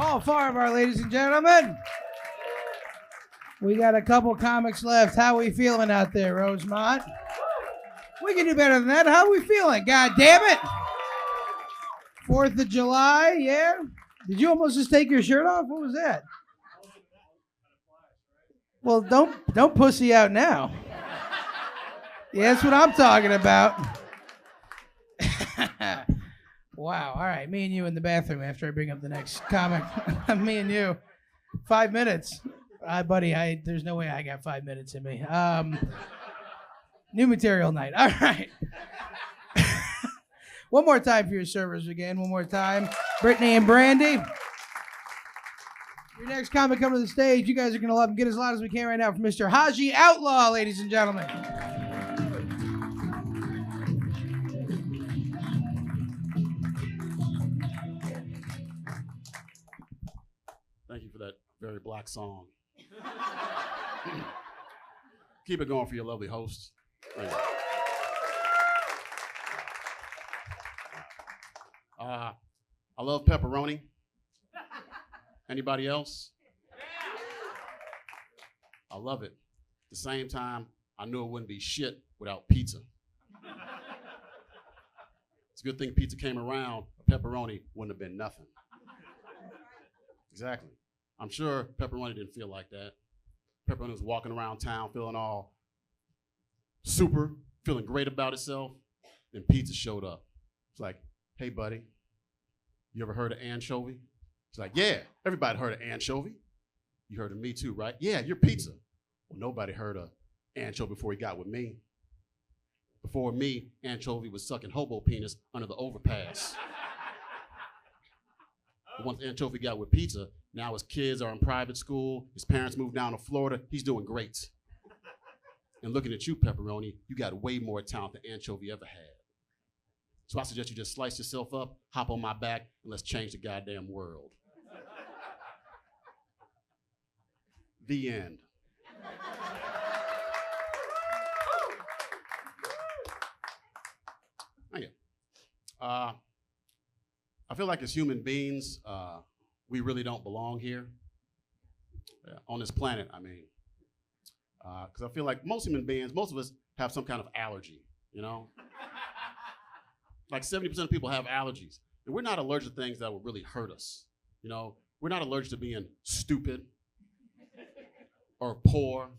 Paul Farbar, ladies and gentlemen. We got a couple comics left. How we feeling out there, Rosemont? We can do better than that. How we feeling? God damn it. 4th of July, yeah? Did you almost just take your shirt off? What was that? Well, don't pussy out now. Yeah, that's what I'm talking about. Wow. All right. Me and you in the bathroom after I bring up the next comic. Me and you. 5 minutes. Buddy, there's no way I got 5 minutes in me. New material night. All right. One more time for your servers again. One more time. Brittany and Brandy. Your next comic coming to the stage. You guys are going to love him. Get as loud as we can right now from Mr. Haji Outlaw, ladies and gentlemen. Thank you for that very black song. Keep it going for your lovely host. Thank you. I love pepperoni. Anybody else? I love it. At the same time, I knew it wouldn't be shit without pizza. It's a good thing pizza came around. Pepperoni wouldn't have been nothing. Exactly. I'm sure pepperoni didn't feel like that. Pepperoni was walking around town feeling all super, feeling great about itself. Then pizza showed up. It's like, hey, buddy, you ever heard of anchovy? It's like, yeah, everybody heard of anchovy. You heard of me too, right? Yeah, you're pizza. Well, nobody heard of anchovy before he got with me. Before me, anchovy was sucking hobo penis under the overpass. But once anchovy got with pizza, now his kids are in private school, his parents moved down to Florida, he's doing great. And looking at you, pepperoni, you got way more talent than anchovy ever had. So I suggest you just slice yourself up, hop on my back, and let's change the goddamn world. The end. Thank you. I feel like as human beings, we really don't belong here. On this planet, I mean. Because I feel like most human beings, most of us have some kind of allergy, you know? Like 70% of people have allergies. And we're not allergic to things that would really hurt us. You know, we're not allergic to being stupid or poor.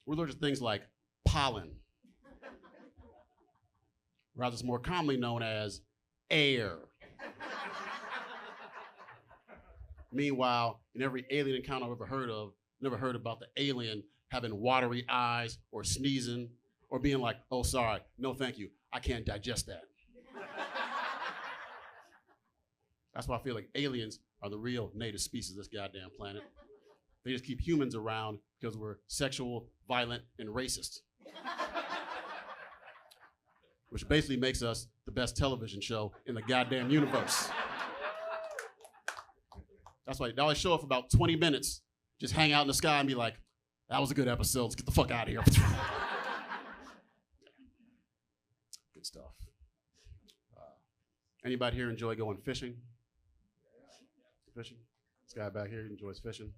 We're allergic to things like pollen. Rather, it's more commonly known as air. Meanwhile, in every alien encounter I've ever heard of, never heard about the alien having watery eyes or sneezing or being like, oh, sorry, no thank you, I can't digest that. That's why I feel like aliens are the real native species of this goddamn planet. They just keep humans around because we're sexual, violent, and racist. Which basically makes us the best television show in the goddamn universe. That's why they always show up for about 20 minutes, just hang out in the sky and be like, that was a good episode, let's get the fuck out of here. Good stuff. Anybody here enjoy going fishing? Fishing? This guy back here enjoys fishing.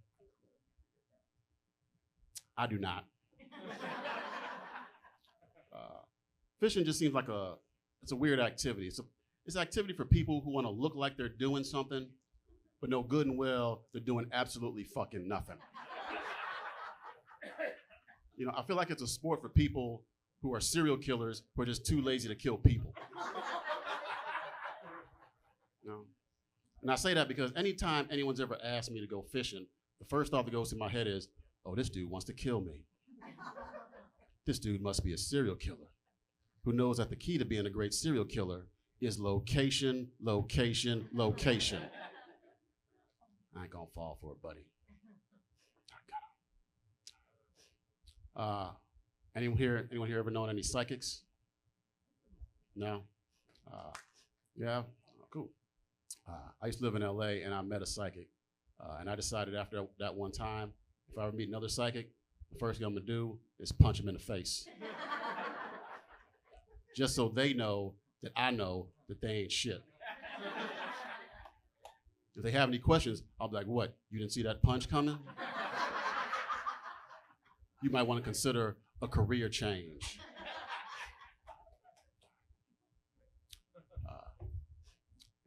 I do not. Fishing just seems like it's a weird activity. It's an activity for people who want to look like they're doing something, but know good and well they're doing absolutely fucking nothing. You know, I feel like it's a sport for people who are serial killers who are just too lazy to kill people. You know? And I say that because anytime anyone's ever asked me to go fishing, the first thought that goes through my head is, oh, this dude wants to kill me. This dude must be a serial killer who knows that the key to being a great serial killer is location, location, location. I ain't gonna fall for it, buddy. Anyone here ever known any psychics? No? Yeah? Oh, cool. I used to live in LA and I met a psychic. And I decided after that one time, if I ever meet another psychic, the first thing I'm gonna do is punch him in the face. Just so they know that I know that they ain't shit. If they have any questions, I'll be like, what, you didn't see that punch coming? You might want to consider a career change.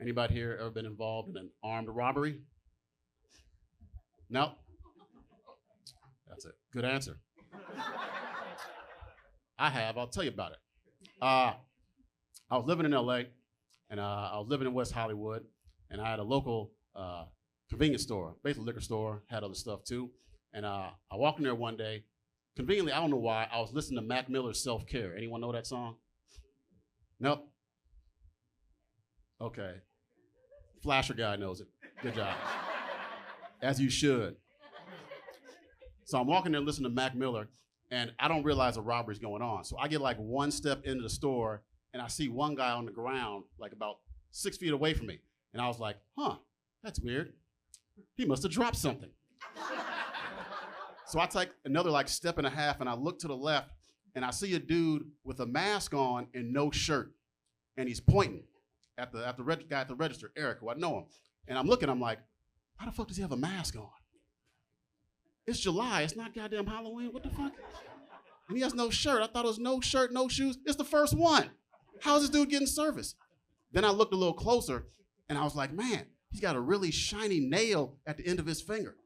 Anybody here ever been involved in an armed robbery? No? That's a good answer. I have. I'll tell you about it. I was living in LA, and I was living in West Hollywood, and I had a local convenience store, basically liquor store, had other stuff too. And I walked in there one day. Conveniently, I don't know why, I was listening to Mac Miller's Self-Care. Anyone know that song? Nope. Okay. Flasher guy knows it. Good job. As you should. So I'm walking there listening to Mac Miller, and I don't realize a robbery's going on. So I get like one step into the store, and I see one guy on the ground, like about 6 feet away from me. And I was like, huh, that's weird. He must have dropped something. So I take another like step and a half, and I look to the left, and I see a dude with a mask on and no shirt. And he's pointing at the guy at the register, Eric, who I know him. And I'm looking, I'm like, how the fuck does he have a mask on? It's July, it's not goddamn Halloween, what the fuck? And he has no shirt. I thought it was no shirt, no shoes. It's the first one. How is this dude getting service? Then I looked a little closer, and I was like, man, he's got a really shiny nail at the end of his finger.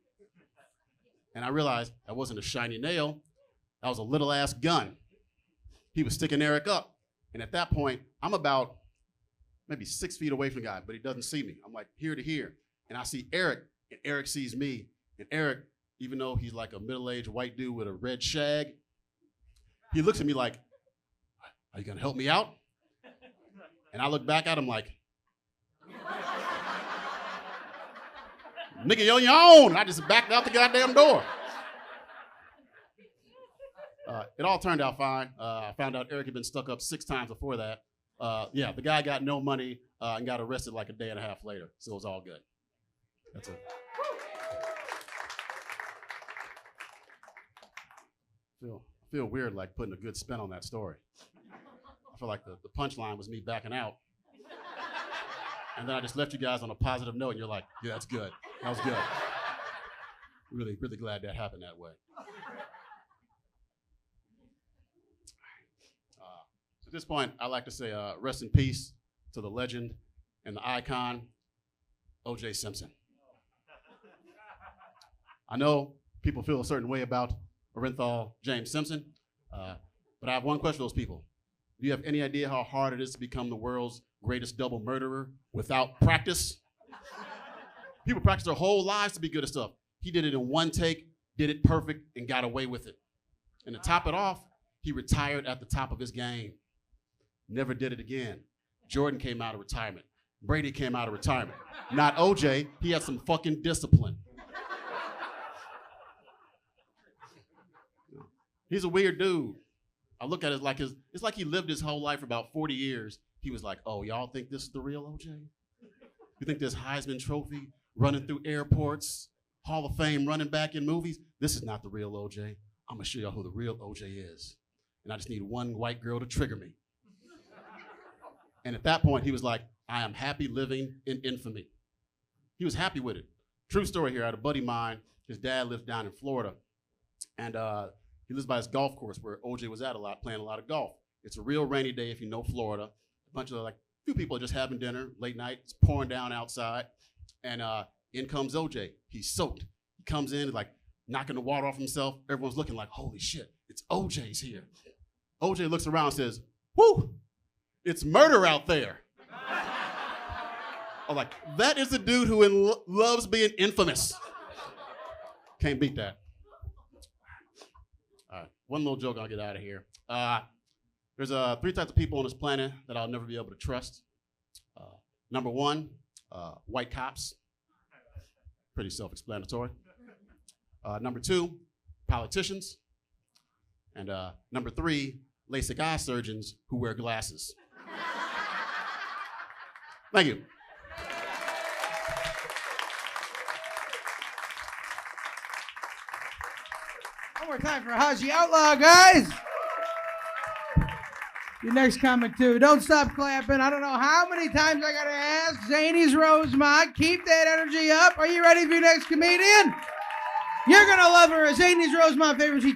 And I realized that wasn't a shiny nail, that was a little ass gun. He was sticking Eric up. And at that point, I'm about maybe 6 feet away from the guy, but he doesn't see me. I'm like here to here. And I see Eric, and Eric sees me. And Eric, even though he's like a middle-aged white dude with a red shag, he looks at me like, are you gonna help me out? And I look back at him like, nigga, you're on your own. And I just backed out the goddamn door. It all turned out fine. I found out Eric had been stuck up 6 times before that. Yeah, the guy got no money and got arrested like a day and a half later. So it was all good. That's it. I feel weird like putting a good spin on that story. I feel like the punchline was me backing out. And then I just left you guys on a positive note, and you're like, yeah, that's good. That was good. Really, really glad that happened that way. At this point, I like to say rest in peace to the legend and the icon, O.J. Simpson. I know people feel a certain way about Orenthal James Simpson, but I have one question for those people. Do you have any idea how hard it is to become the world's greatest double murderer without practice? People practice their whole lives to be good at stuff. He did it in one take, did it perfect, and got away with it. And to top it off, he retired at the top of his game. Never did it again. Jordan came out of retirement. Brady came out of retirement. Not OJ, he had some fucking discipline. He's a weird dude. I look at it like it's like he lived his whole life for about 40 years. He was like, oh, y'all think this is the real OJ? You think this Heisman Trophy running through airports, Hall of Fame running back in movies? This is not the real OJ. I'm gonna show y'all who the real OJ is. And I just need one white girl to trigger me. And at that point, he was like, I am happy living in infamy. He was happy with it. True story here, I had a buddy of mine, his dad lives down in Florida. And he lives by his golf course where OJ was at a lot, playing a lot of golf. It's a real rainy day if you know Florida. A bunch of like, a few people are just having dinner, late night, it's pouring down outside. And in comes OJ, he's soaked. He comes in, like knocking the water off himself. Everyone's looking like, holy shit, it's OJ's here. OJ looks around and says, whoo, it's murder out there. I'm like, that is the dude who loves being infamous. Can't beat that. All right, one little joke, I'll get out of here. There's 3 types of people on this planet that I'll never be able to trust. Number 1, white cops. Pretty self-explanatory. Number 2, politicians. And number 3, LASIK eye surgeons who wear glasses. Thank you. One more time for Haji Outlaw, guys. Your next comic, too. Don't stop clapping. I don't know how many times I got to ask. Zanies Rosemont, keep that energy up. Are you ready for your next comedian? You're going to love her. Zanies Rosemont, favorite.